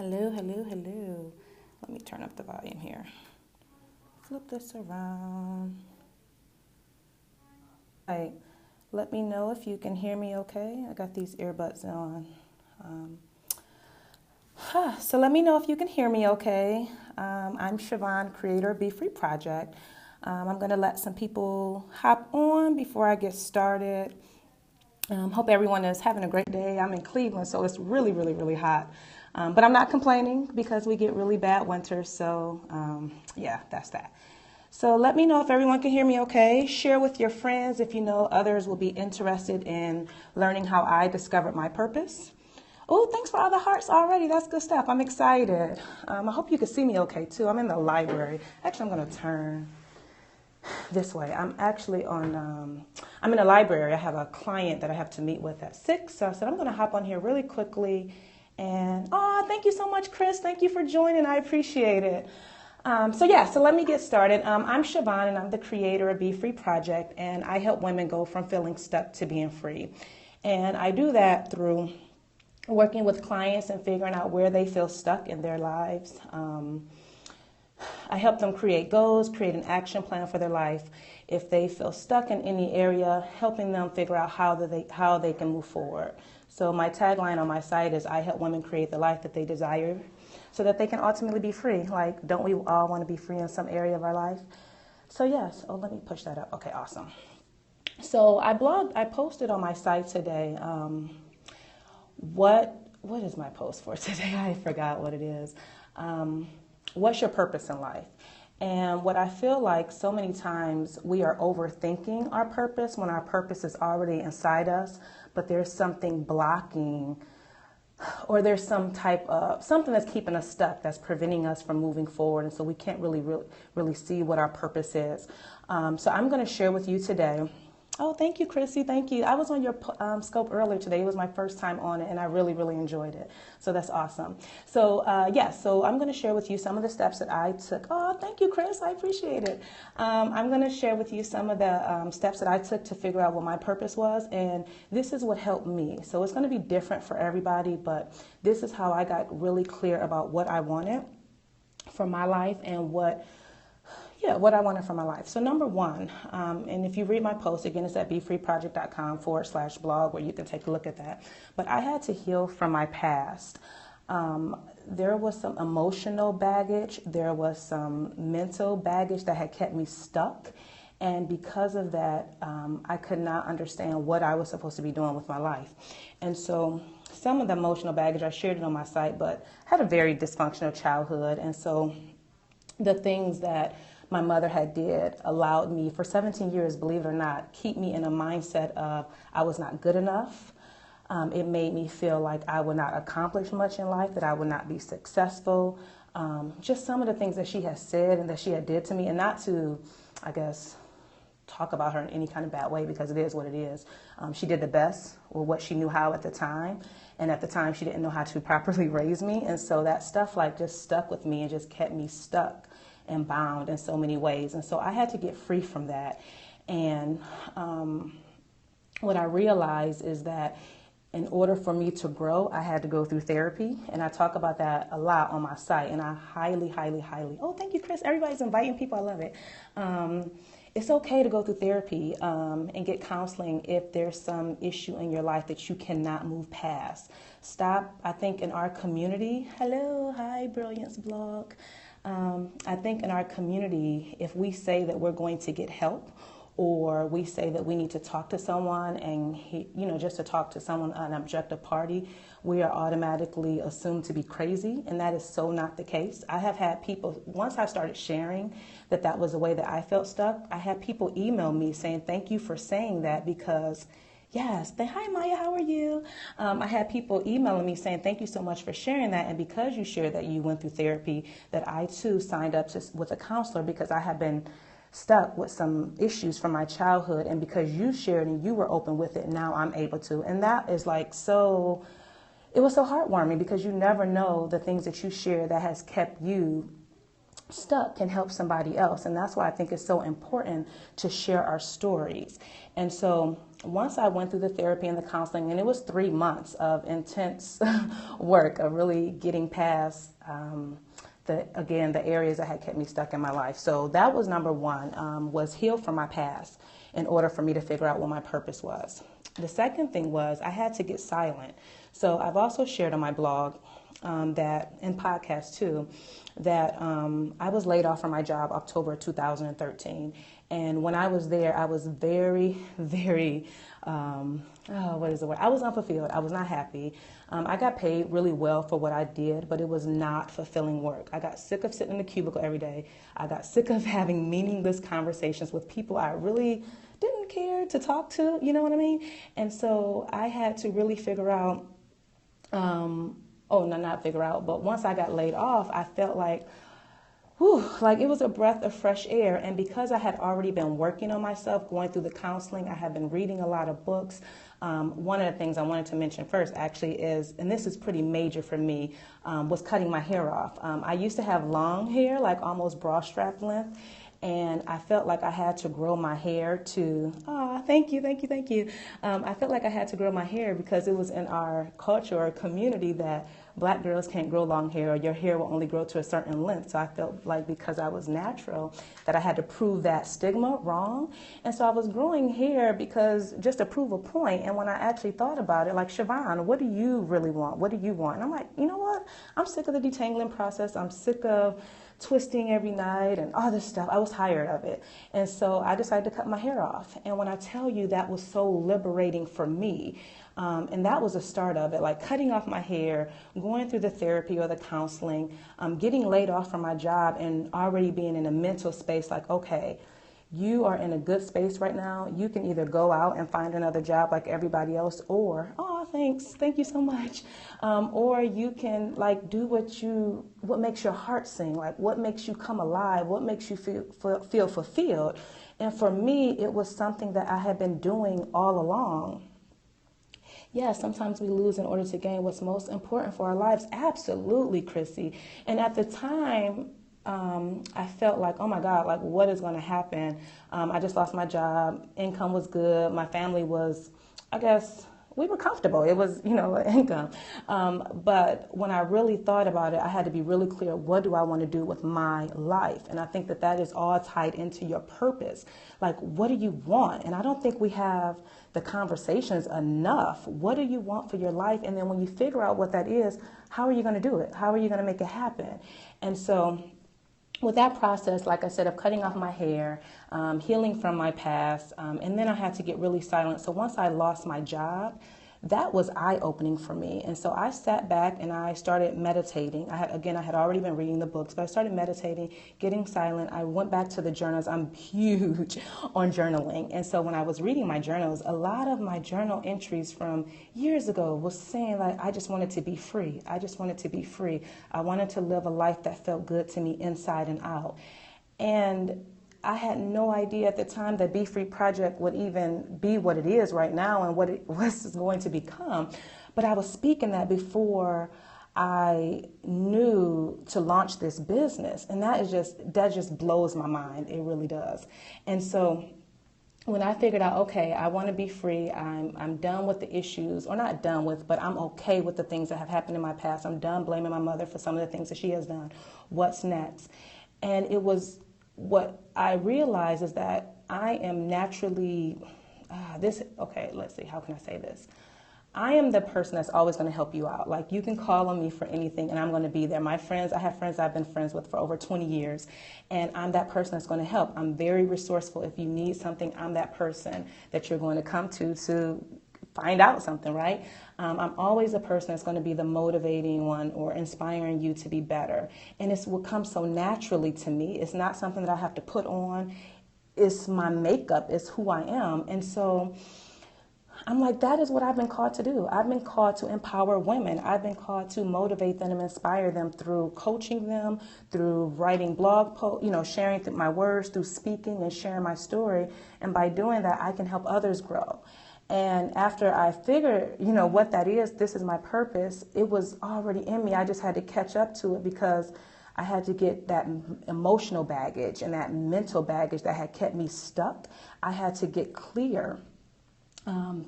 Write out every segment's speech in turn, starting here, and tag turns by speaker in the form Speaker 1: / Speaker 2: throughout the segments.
Speaker 1: Hello, hello, hello. Let me turn up the volume here. Flip this around. All right, let me know if you can hear me okay. I got these earbuds on. So let me know if you can hear me okay. I'm Siobhan, creator of Be Free Project. I'm going to let some people hop on before I get started. Hope everyone is having a great day. I'm in Cleveland, so it's really, really, really hot. But I'm not complaining because we get really bad winters. So yeah, that's that. So let me know if everyone can hear me okay. Share with your friends if you know others will be interested in learning how I discovered my purpose. Oh, thanks for all the hearts already. That's good stuff. I'm excited. I hope you can see me okay too. I'm in the library. Actually, I'm going to turn this way. I'm actually I'm in a library. I have a client that I have to meet with at 6. So I said, I'm going to hop on here really quickly. And, thank you so much, Chris. Thank you for joining. I appreciate it. So let me get started. I'm Siobhan, and I'm the creator of Be Free Project, and I help women go from feeling stuck to being free. And I do that through working with clients and figuring out where they feel stuck in their lives. I help them create goals, create an action plan for their life. If they feel stuck in any area, helping them figure out how they can move forward. So my tagline on my site is, I help women create the life that they desire so that they can ultimately be free. Like, don't we all want to be free in some area of our life? So yes, let me push that up. Okay, awesome. So I posted on my site today. What is my post for today? I forgot what it is. What's your purpose in life? And what I feel like so many times we are overthinking our purpose when our purpose is already inside us, but there's something blocking, or there's some type of something that's keeping us stuck, that's preventing us from moving forward. And so we can't really see what our purpose is. So I'm going to share with you today. Oh, thank you, Chrissy. Thank you. I was on your scope earlier today. It was my first time on it, and I really, really enjoyed it. So that's awesome. So, so I'm going to share with you some of the steps that I took. Oh, thank you, Chris. I appreciate it. I'm going to share with you some of the steps that I took to figure out what my purpose was, and this is what helped me. So it's going to be different for everybody, but this is how I got really clear about what I wanted for my life and what I wanted for my life. So number one, and if you read my post, again, it's at befreeproject.com/blog where you can take a look at that. But I had to heal from my past. There was some emotional baggage. There was some mental baggage that had kept me stuck. And because of that, I could not understand what I was supposed to be doing with my life. And so some of the emotional baggage, I shared it on my site, but I had a very dysfunctional childhood. And so the things that my mother had did allowed me for 17 years, believe it or not, keep me in a mindset of I was not good enough. It made me feel like I would not accomplish much in life, that I would not be successful. Just some of the things that she has said and that she had did to me, and not to, I guess, talk about her in any kind of bad way, because it is what it is. She did the best with what she knew how at the time. And at the time, she didn't know how to properly raise me. And so that stuff just stuck with me and just kept me stuck and bound in so many ways. And so I had to get free from that. And what I realized is that in order for me to grow, I had to go through therapy. And I talk about that a lot on my site. And I highly, oh, thank you, Chris. Everybody's inviting people. I love it. It's okay to go through therapy and get counseling if there's some issue in your life that you cannot move past. I think in our community, hi, Brilliance Blog. I think in our community, if we say that we're going to get help, or we say that we need to talk to someone and, just to talk to someone, an objective party, we are automatically assumed to be crazy. And that is so not the case. I have had people, once I started sharing that was the way that I felt stuck, I had people email me saying, thank you for saying that, because yes, hi Maya, how are you? I had people emailing me saying, thank you so much for sharing that. And because you shared that you went through therapy, that I too signed up with a counselor, because I have been stuck with some issues from my childhood. And because you shared and you were open with it, now I'm able to. And that is it was so heartwarming, because you never know the things that you share that has kept you stuck can help somebody else. And that's why I think it's so important to share our stories. And so once I went through the therapy and the counseling, and it was 3 months of intense work of really getting past the areas that had kept me stuck in my life. So that was number one, was heal from my past in order for me to figure out what my purpose was. The second thing was I had to get silent. So I've also shared on my blog that, and podcast too, that I was laid off from my job October 2013. And when I was there, I was very, very, what is the word? I was unfulfilled. I was not happy. I got paid really well for what I did, but it was not fulfilling work. I got sick of sitting in the cubicle every day. I got sick of having meaningless conversations with people I really didn't care to talk to, you know what I mean? And so I had to really figure out, not figure out, but once I got laid off, I felt like, like it was a breath of fresh air. And because I had already been working on myself, going through the counseling, I had been reading a lot of books. One of the things I wanted to mention first actually is, and this is pretty major for me, was cutting my hair off. I used to have long hair, like almost bra strap length. And I felt like I had to grow my hair to, thank you. I felt like I had to grow my hair because it was in our culture or community that Black girls can't grow long hair, or your hair will only grow to a certain length. So I felt like because I was natural that I had to prove that stigma wrong. And so I was growing hair because just to prove a point. And when I actually thought about it, like, Siobhan, what do you really want? What do you want? And I'm like, you know what? I'm sick of the detangling process. I'm sick of twisting every night and all this stuff. I was tired of it. And so I decided to cut my hair off. And when I tell you that was so liberating for me, and that was the start of it, like cutting off my hair, going through the therapy or the counseling, getting laid off from my job and already being in a mental space like, okay, you are in a good space right now. You can either go out and find another job like everybody else, or, thank you so much. Or you can like do what makes your heart sing, like what makes you come alive, what makes you feel fulfilled. And for me, it was something that I had been doing all along. Yeah, sometimes we lose in order to gain what's most important for our lives. Absolutely, Chrissy. And at the time, I felt like, oh my God, like what is going to happen? I just lost my job. Income was good. My family was, I guess, we were comfortable. It was, income. But when I really thought about it, I had to be really clear, what do I want to do with my life? And I think that is all tied into your purpose. Like, what do you want? And I don't think we have the conversations enough. What do you want for your life? And then when you figure out what that is, how are you going to do it? How are you going to make it happen? And so with that process, like I said, of cutting off my hair, healing from my past, and then I had to get really silent. So once I lost my job, that was eye-opening for me. And so I sat back and I started meditating. I had already been reading the books, but I started meditating, getting silent. I went back to the journals. I'm huge on journaling. And so when I was reading my journals, a lot of my journal entries from years ago was saying, like, I just wanted to be free. I just wanted to be free. I wanted to live a life that felt good to me inside and out. And I had no idea at the time that Be Free Project would even be what it is right now and what it was going to become. But I was speaking that before I knew to launch this business. And that just blows my mind. It really does. And so when I figured out, okay, I want to be free, I'm done with the issues, or not done with, but I'm okay with the things that have happened in my past. I'm done blaming my mother for some of the things that she has done. What's next? And it was what I realized is that I am naturally, let's see, how can I say this? I am the person that's always going to help you out. Like, you can call on me for anything and I'm going to be there. I have friends I've been friends with for over 20 years, and I'm that person that's going to help. I'm very resourceful. If you need something, I'm that person that you're going to come to find out something, right? I'm always a person that's going to be the motivating one or inspiring you to be better. And it's what comes so naturally to me. It's not something that I have to put on. It's my makeup. It's who I am. And so I'm like, that is what I've been called to do. I've been called to empower women. I've been called to motivate them and inspire them through coaching them, through writing blog posts, sharing my words, through speaking and sharing my story. And by doing that, I can help others grow. And after I figured, what that is, this is my purpose, it was already in me. I just had to catch up to it because I had to get that emotional baggage and that mental baggage that had kept me stuck. I had to get clear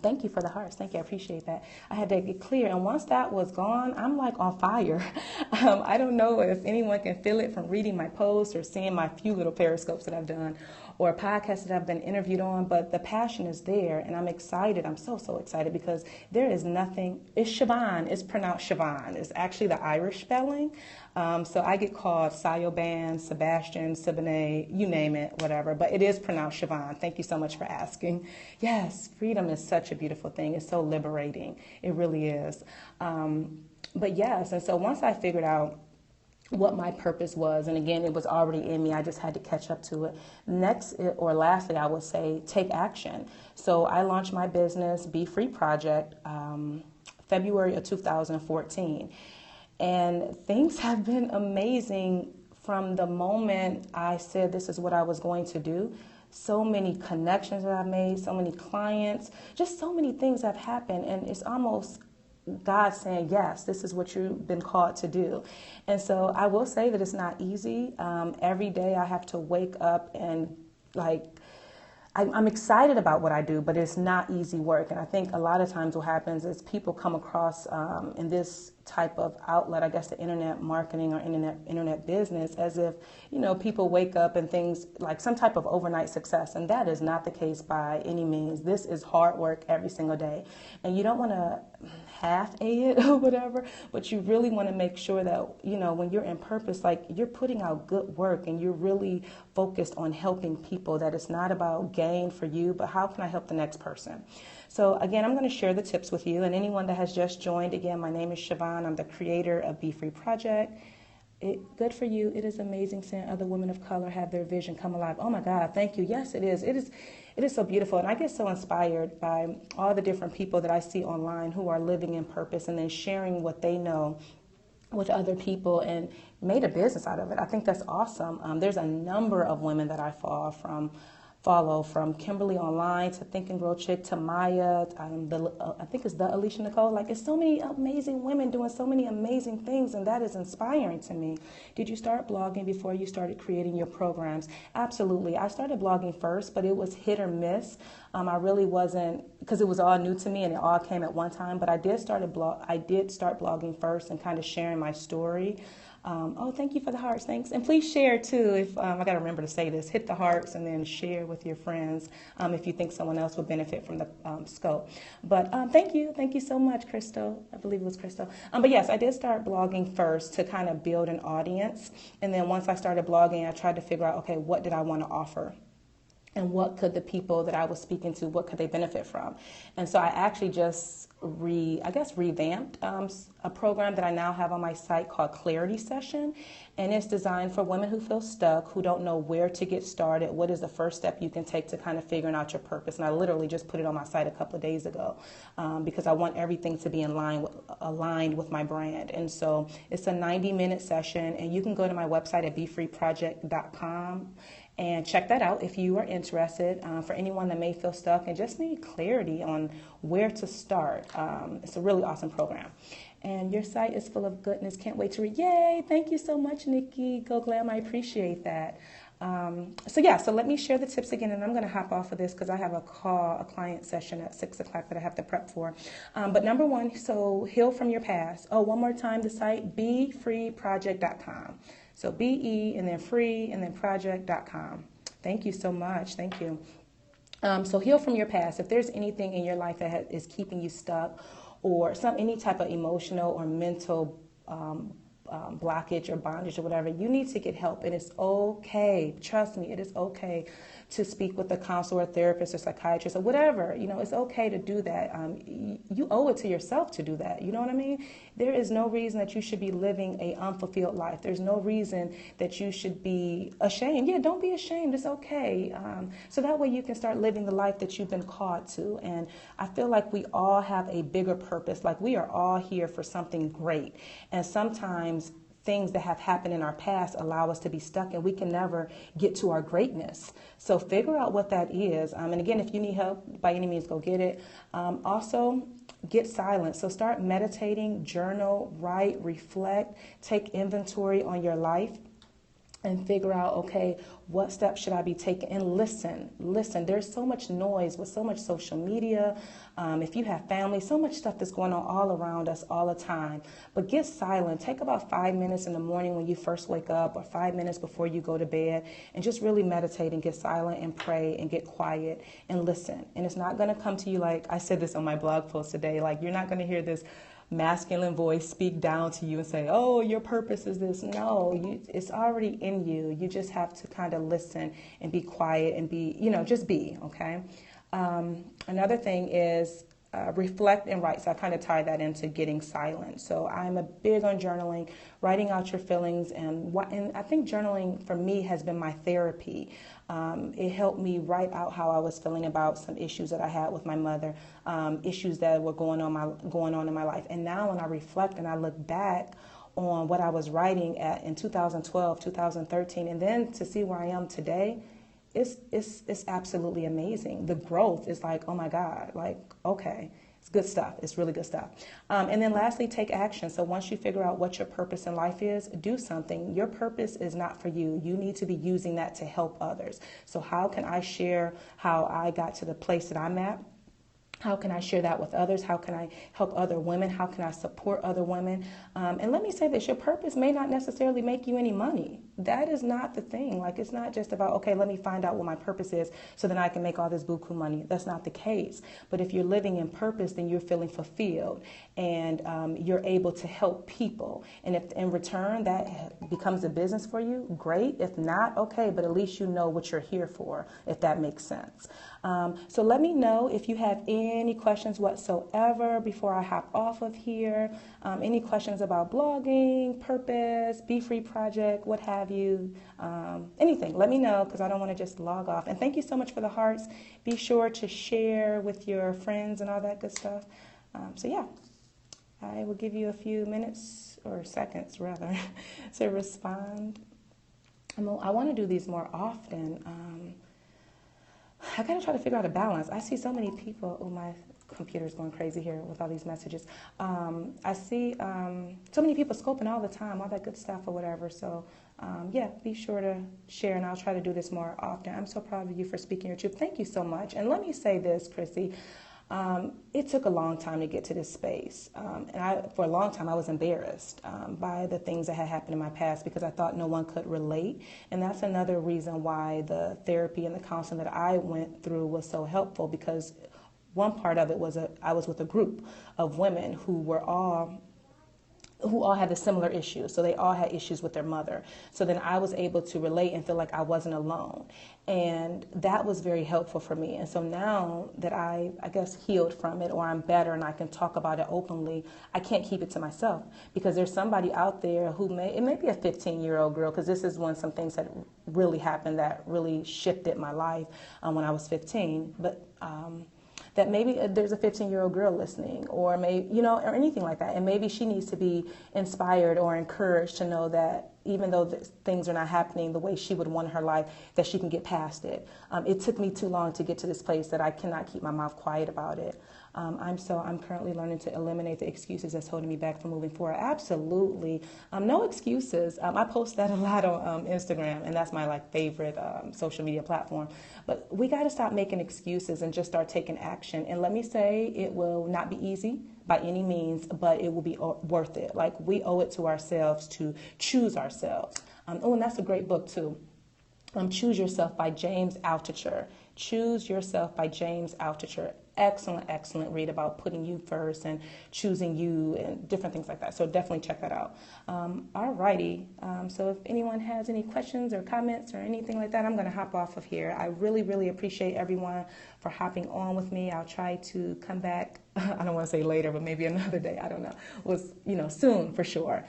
Speaker 1: Thank you for the hearts. Thank you. I appreciate that. I had to get clear. And once that was gone, I'm like on fire. I don't know if anyone can feel it from reading my posts or seeing my few little periscopes that I've done or podcasts that I've been interviewed on, but the passion is there and I'm excited. I'm so excited because there is nothing. It's Siobhan. It's pronounced Siobhan. It's actually the Irish spelling. So I get called Sayoban, Sebastian, Siboney, you name it, whatever. But it is pronounced Siobhan. Thank you so much for asking. Yes, freedom is such a beautiful thing. It's so liberating. It really is. But yes, and so once I figured out what my purpose was, and again, it was already in me, I just had to catch up to it. Next, or lastly, I would say take action. So I launched my business, Be Free Project, February of 2014. And things have been amazing from the moment I said this is what I was going to do. So many connections that I've made, so many clients, just so many things have happened. And it's almost God saying, yes, this is what you've been called to do. And so I will say that it's not easy. Every day I have to wake up and I'm excited about what I do, but it's not easy work. And I think a lot of times what happens is people come across in this type of outlet, I guess the internet marketing or internet business, as if, people wake up and things like some type of overnight success. And that is not the case by any means. This is hard work every single day. And you don't want to half-aid it or whatever, but you really want to make sure that, when you're in purpose, like you're putting out good work and you're really focused on helping people, that it's not about gain for you, but how can I help the next person? So again, I'm going to share the tips with you, and anyone that has just joined, again, my name is Siobhan. I'm the creator of Be Free Project. Good for you. It is amazing seeing other women of color have their vision come alive. Oh my God, thank you. Yes, it is. It is so beautiful. And I get so inspired by all the different people that I see online who are living in purpose and then sharing what they know with other people and made a business out of it. I think that's awesome. There's a number of women that I follow from Kimberly Online to Think and Grow Chick to Maya, I think it's the Alicia Nicole. Like, it's so many amazing women doing so many amazing things, and that is inspiring to me. Did you start blogging before you started creating your programs? Absolutely. I started blogging first, but it was hit or miss. I really wasn't, because it was all new to me and it all came at one time, but I did start blogging first and kind of sharing my story. Thank you for the hearts. Thanks. And please share too. If I got to remember to say this, hit the hearts and then share with your friends if you think someone else would benefit from the scope. But thank you. Thank you so much, Crystal. I believe it was Crystal. But yes, I did start blogging first to kind of build an audience. And then once I started blogging, I tried to figure out, okay, what did I want to offer? And what could the people that I was speaking to, what could they benefit from? And so I actually just revamped a program that I now have on my site called Clarity Session. And it's designed for women who feel stuck, who don't know where to get started. What is the first step you can take to kind of figuring out your purpose? And I literally just put it on my site a couple of days ago because I want everything to be aligned with my brand. And so it's a 90-minute session, and you can go to my website at befreeproject.com and check that out if you are interested. For anyone that may feel stuck and just need clarity on where to start, it's a really awesome program. And your site is full of goodness. Can't wait to read. Yay! Thank you so much, Nikki. Go Glam. I appreciate that. So let me share the tips again, and I'm going to hop off of this because I have a client session at 6 o'clock that I have to prep for. But number one, so heal from your past. One more time, the site, befreeproject.com. So BE and then free and then project.com. Thank you so much. Thank you. So heal from your past. If there's anything in your life that is keeping you stuck or any type of emotional or mental blockage or bondage or whatever, you need to get help. And it's okay. Trust me, it is okay to speak with a counselor, therapist, or psychiatrist, or whatever. It's okay to do that. You owe it to yourself to do that. You know what I mean? There is no reason that you should be living a unfulfilled life. There's no reason that you should be ashamed. Yeah, don't be ashamed. It's okay. So that way you can start living the life that you've been called to. And I feel like we all have a bigger purpose. Like, we are all here for something great. And sometimes things that have happened in our past allow us to be stuck, and we can never get to our greatness. So figure out what that is. And again, if you need help, by any means, go get it. Also, get silent. So start meditating, journal, write, reflect, take inventory on your life. and figure out, okay, what steps should I be taking? And listen. There's so much noise with so much social media. If you have family, so much stuff that's going on all around us all the time. But get silent. Take about 5 minutes in the morning when you first wake up, or 5 minutes before you go to bed, and just really meditate and get silent and pray and get quiet and listen. And it's not going to come to you like, I said this on my blog post today, like you're not going to hear this masculine voice speak down to you and say, oh, your purpose is this. No, it's already in you. You just have to kind of listen and be quiet and be, just be, okay? Another thing is reflect and write. So I kind of tie that into getting silent. So I'm a big on journaling, writing out your feelings, and I think journaling for me has been my therapy. It helped me write out how I was feeling about some issues that I had with my mother, issues that were going on in my life. And now when I reflect and I look back on what I was writing in 2012, 2013, and then to see where I am today, it's absolutely amazing. The growth is like, oh my God, like, okay. It's good stuff. It's really good stuff. And then lastly, take action. So once you figure out what your purpose in life is, do something. Your purpose is not for you. You need to be using that to help others. So how can I share how I got to the place that I'm at? How can I share that with others? How can I help other women? How can I support other women? And let me say this, your purpose may not necessarily make you any money. That is not the thing. Like, it's not just about, okay, let me find out what my purpose is so then I can make all this buku money. That's not the case. But if you're living in purpose, then you're feeling fulfilled and you're able to help people. And if in return that becomes a business for you, great. If not, okay, but at least you know what you're here for, if that makes sense. So let me know if you have any questions whatsoever before I hop off of here. Any questions about blogging, purpose, Be Free Project, what have you, anything. Let me know because I don't want to just log off. And thank you so much for the hearts. Be sure to share with your friends and all that good stuff. So yeah, I will give you a few minutes or seconds rather to respond. I want to do these more often. I got to try to figure out a balance. I see so many people. Oh, my computer's going crazy here with all these messages. I see so many people scoping all the time, all that good stuff or whatever. So, yeah, be sure to share, and I'll try to do this more often. I'm so proud of you for speaking your truth. Thank you so much. And let me say this, Chrissy. It took a long time to get to this space. For a long time, I was embarrassed by the things that had happened in my past because I thought no one could relate. And that's another reason why the therapy and the counseling that I went through was so helpful, because one part of it was I was with a group of women who all had the similar issues. So they all had issues with their mother. So then I was able to relate and feel like I wasn't alone. And that was very helpful for me. And so now that I guess, healed from it, or I'm better and I can talk about it openly, I can't keep it to myself, because there's somebody out there who it may be a 15-year-old girl, because this is when some things had really happened that really shifted my life when I was 15. But that maybe there's a 15-year-old girl listening, or maybe, or anything like that. And maybe she needs to be inspired or encouraged to know that even though things are not happening the way she would want in her life, that she can get past it. It took me too long to get to this place that I cannot keep my mouth quiet about it. I'm currently learning to eliminate the excuses that's holding me back from moving forward. Absolutely. No excuses. I post that a lot on Instagram, and that's my favorite social media platform. But we got to stop making excuses and just start taking action. And let me say, it will not be easy by any means, but it will be worth it. Like, we owe it to ourselves to choose ourselves. And that's a great book too. Choose Yourself by James Altucher. Choose Yourself by James Altucher. Excellent read about putting you first and choosing you and different things like that. So definitely check that out. All righty. So if anyone has any questions or comments or anything like that, I'm going to hop off of here. I really appreciate everyone for hopping on with me. I'll try to come back. I don't want to say later, but maybe another day. I don't know. Soon for sure.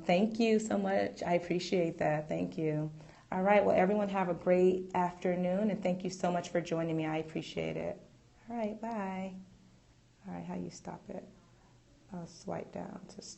Speaker 1: Thank you so much. I appreciate that. Thank you. All right. Well, everyone have a great afternoon, and thank you so much for joining me. I appreciate it. All right, bye. All right, how you stop it? I'll swipe down to